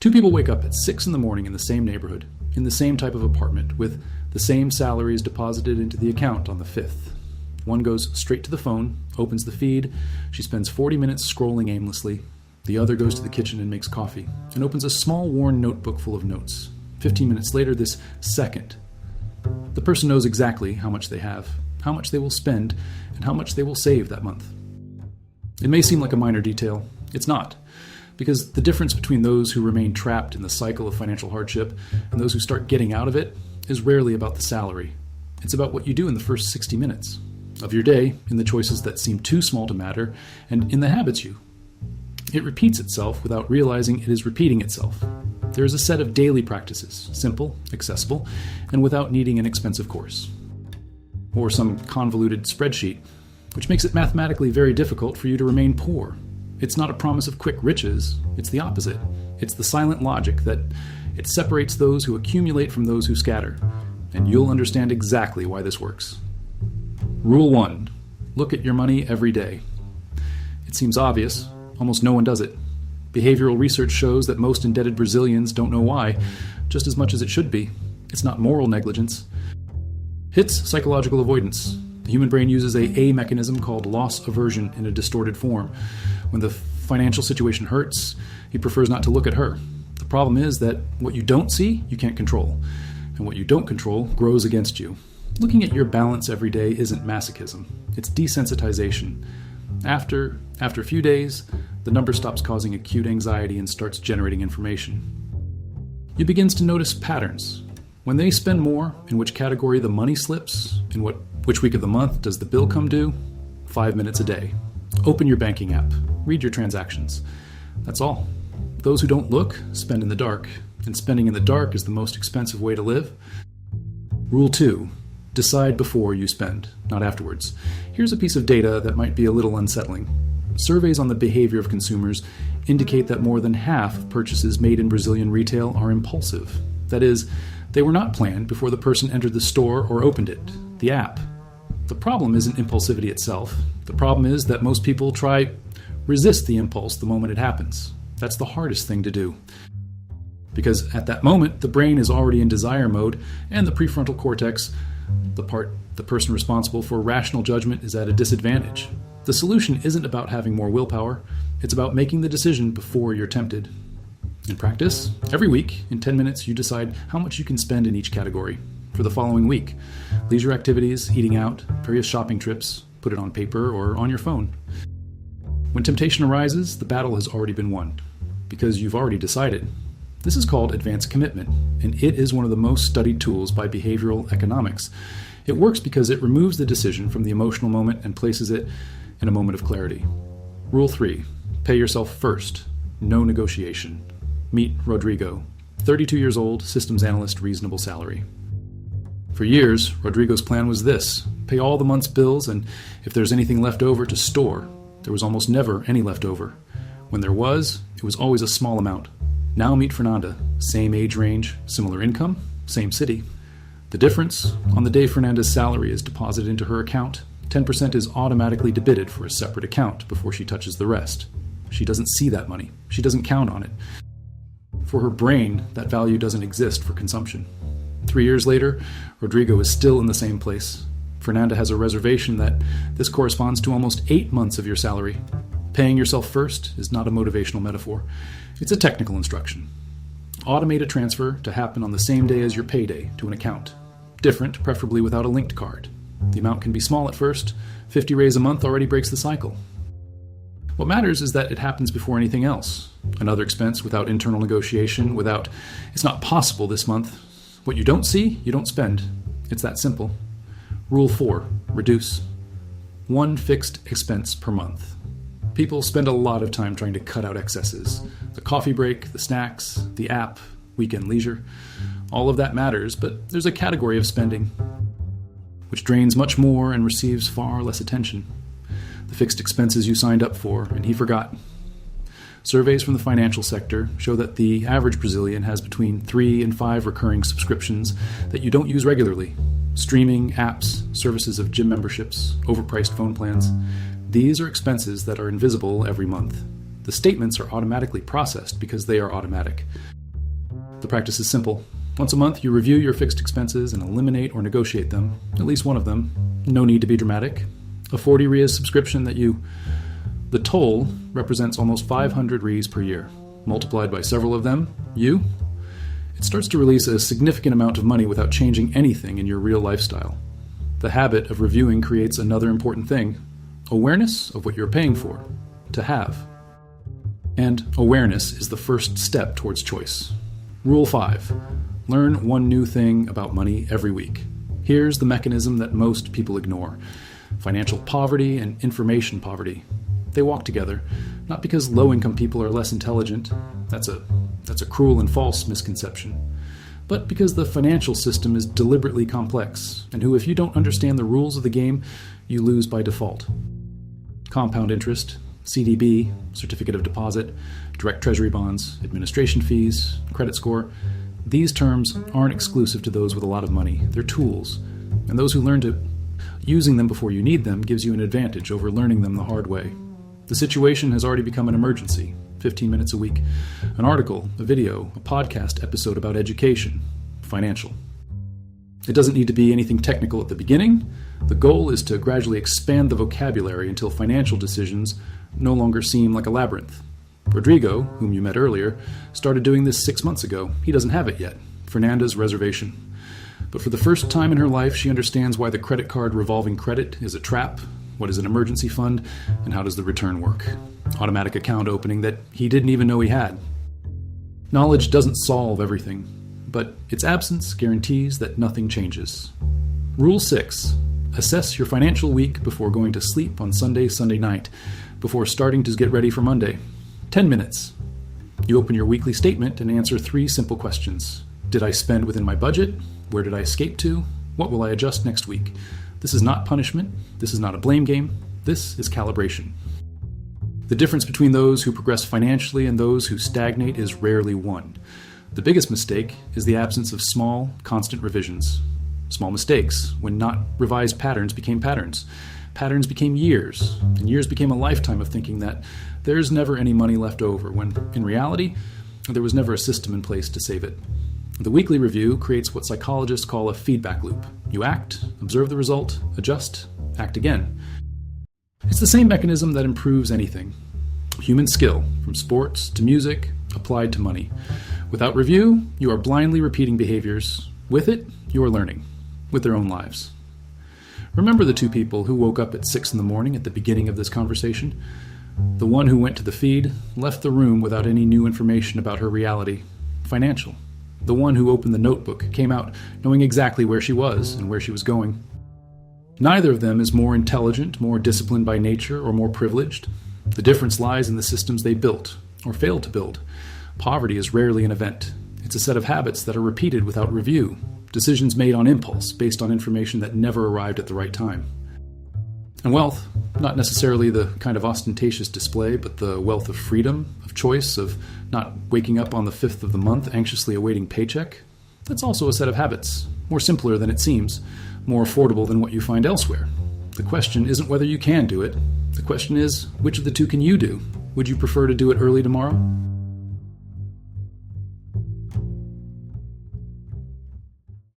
Two people wake up at 6 in the morning in the same neighborhood, in the same type of apartment, with the same salaries deposited into the account on the 5th. One goes straight to the phone, opens the feed. She spends 40 minutes scrolling aimlessly. The other goes to the kitchen and makes coffee, and opens a small worn notebook full of notes. 15 minutes later, this second. The person knows exactly how much they have, how much they will spend, and how much they will save that month. It may seem like a minor detail. It's not, because the difference between those who remain trapped in the cycle of financial hardship and those who start getting out of it is rarely about the salary. It's about what you do in the first 60 minutes of your day, in the choices that seem too small to matter, and in the habits you. It repeats itself without realizing it is repeating itself. There is a set of daily practices, simple, accessible, and without needing an expensive course. Or some convoluted spreadsheet, which makes it mathematically very difficult for you to remain poor. It's not a promise of quick riches, it's the opposite. It's the silent logic that it separates those who accumulate from those who scatter, and you'll understand exactly why this works. Rule 1. Look at your money every day. It seems obvious. Almost no one does it. Behavioral research shows that most indebted Brazilians don't know why, just as much as it should be. It's not moral negligence. It's psychological avoidance. The human brain uses a mechanism called loss aversion in a distorted form. When the financial situation hurts, he prefers not to look at her. The problem is that what you don't see, you can't control. And what you don't control grows against you. Looking at your balance every day isn't masochism. It's desensitization. After a few days, the number stops causing acute anxiety and starts generating information. You begin to notice patterns. When they spend more, in which category the money slips, in which week of the month does the bill come due? 5 minutes a day. Open your banking app. Read your transactions. That's all. Those who don't look spend in the dark, and spending in the dark is the most expensive way to live. Rule 2. Decide before you spend, not afterwards. Here's a piece of data that might be a little unsettling. Surveys on the behavior of consumers indicate that more than half of purchases made in Brazilian retail are impulsive. That is, they were not planned before the person entered the store or opened it, the app. The problem isn't impulsivity itself. The problem is that most people resist the impulse the moment it happens. That's the hardest thing to do. Because at that moment, the brain is already in desire mode, and the prefrontal cortex, the person responsible for rational judgment, is at a disadvantage. The solution isn't about having more willpower. It's about making the decision before you're tempted. In practice, every week, in 10 minutes, you decide how much you can spend in each category. For the following week, leisure activities, eating out, various shopping trips, put it on paper or on your phone. When temptation arises, the battle has already been won, because you've already decided. This is called advanced commitment, and it is one of the most studied tools by behavioral economics. It works because it removes the decision from the emotional moment and places it in a moment of clarity. Rule 3. Pay yourself first. No negotiation. Meet Rodrigo, 32 years old, systems analyst, reasonable salary. For years, Rodrigo's plan was this: pay all the month's bills, and if there's anything left over, to store. There was almost never any left over. When there was, it was always a small amount. Now meet Fernanda, same age range, similar income, same city. The difference, on the day Fernanda's salary is deposited into her account, 10% is automatically debited for a separate account before she touches the rest. She doesn't see that money. She doesn't count on it. For her brain, that value doesn't exist for consumption. 3 years later, Rodrigo is still in the same place. Fernanda has a reservation that this corresponds to almost 8 months of your salary. Paying yourself first is not a motivational metaphor. It's a technical instruction. Automate a transfer to happen on the same day as your payday to an account. Different, preferably without a linked card. The amount can be small at first. 50 raise a month already breaks the cycle. What matters is that it happens before anything else. Another expense without internal negotiation, it's not possible this month. What you don't see, you don't spend. It's that simple. Rule 4. Reduce. One fixed expense per month. People spend a lot of time trying to cut out excesses. The coffee break, the snacks, the app, weekend leisure. All of that matters, but there's a category of spending which drains much more and receives far less attention. The fixed expenses you signed up for, and he forgot. Surveys from the financial sector show that the average Brazilian has between 3 and 5 recurring subscriptions that you don't use regularly. Streaming, apps, services of gym memberships, overpriced phone plans. These are expenses that are invisible every month. The statements are automatically processed because they are automatic. The practice is simple. Once a month, you review your fixed expenses and eliminate or negotiate them, at least one of them. No need to be dramatic. A 40 RIAs subscription the toll represents almost 500 RIAs per year. Multiplied by several of them, it starts to release a significant amount of money without changing anything in your real lifestyle. The habit of reviewing creates another important thing: awareness of what you're paying for, to have. And awareness is the first step towards choice. Rule 5. Learn one new thing about money every week. Here's the mechanism that most people ignore: financial poverty and information poverty. They walk together, not because low-income people are less intelligent. That's a cruel and false misconception. But because the financial system is deliberately complex, and if you don't understand the rules of the game, you lose by default. Compound interest, CDB, certificate of deposit, direct treasury bonds, administration fees, credit score. These terms aren't exclusive to those with a lot of money. They're tools. And those who learn to using them before you need them gives you an advantage over learning them the hard way. The situation has already become an emergency. 15 minutes a week. An article, a video, a podcast episode about education, financial. It doesn't need to be anything technical at the beginning. The goal is to gradually expand the vocabulary until financial decisions no longer seem like a labyrinth. Rodrigo, whom you met earlier, started doing this 6 months ago. He doesn't have it yet. Fernanda's reservation. But for the first time in her life, she understands why the credit card revolving credit is a trap, what is an emergency fund, and how does the return work. Automatic account opening that he didn't even know he had. Knowledge doesn't solve everything, but its absence guarantees that nothing changes. Rule 6. Assess your financial week before going to sleep on Sunday night, before starting to get ready for Monday. 10 minutes. You open your weekly statement and answer 3 simple questions. Did I spend within my budget? Where did I escape to? What will I adjust next week? This is not punishment. This is not a blame game. This is calibration. The difference between those who progress financially and those who stagnate is rarely one. The biggest mistake is the absence of small, constant revisions. Small mistakes, when not revised patterns, became patterns. Patterns became years, and years became a lifetime of thinking that there's never any money left over, when in reality, there was never a system in place to save it. The weekly review creates what psychologists call a feedback loop. You act, observe the result, adjust, act again. It's the same mechanism that improves anything. Human skill, from sports to music, applied to money. Without review, you are blindly repeating behaviors. With it, you are learning, with their own lives. Remember the 2 people who woke up at 6 a.m. at the beginning of this conversation? The one who went to the feed left the room without any new information about her reality, financial. The one who opened the notebook came out knowing exactly where she was and where she was going. Neither of them is more intelligent, more disciplined by nature, or more privileged. The difference lies in the systems they built, or failed to build. Poverty is rarely an event. It's a set of habits that are repeated without review, decisions made on impulse based on information that never arrived at the right time. And wealth, not necessarily the kind of ostentatious display, but the wealth of freedom, of choice, of not waking up on the 5th of the month anxiously awaiting paycheck, that's also a set of habits, more simpler than it seems, more affordable than what you find elsewhere. The question isn't whether you can do it. The question is, which of the 2 can you do? Would you prefer to do it early tomorrow?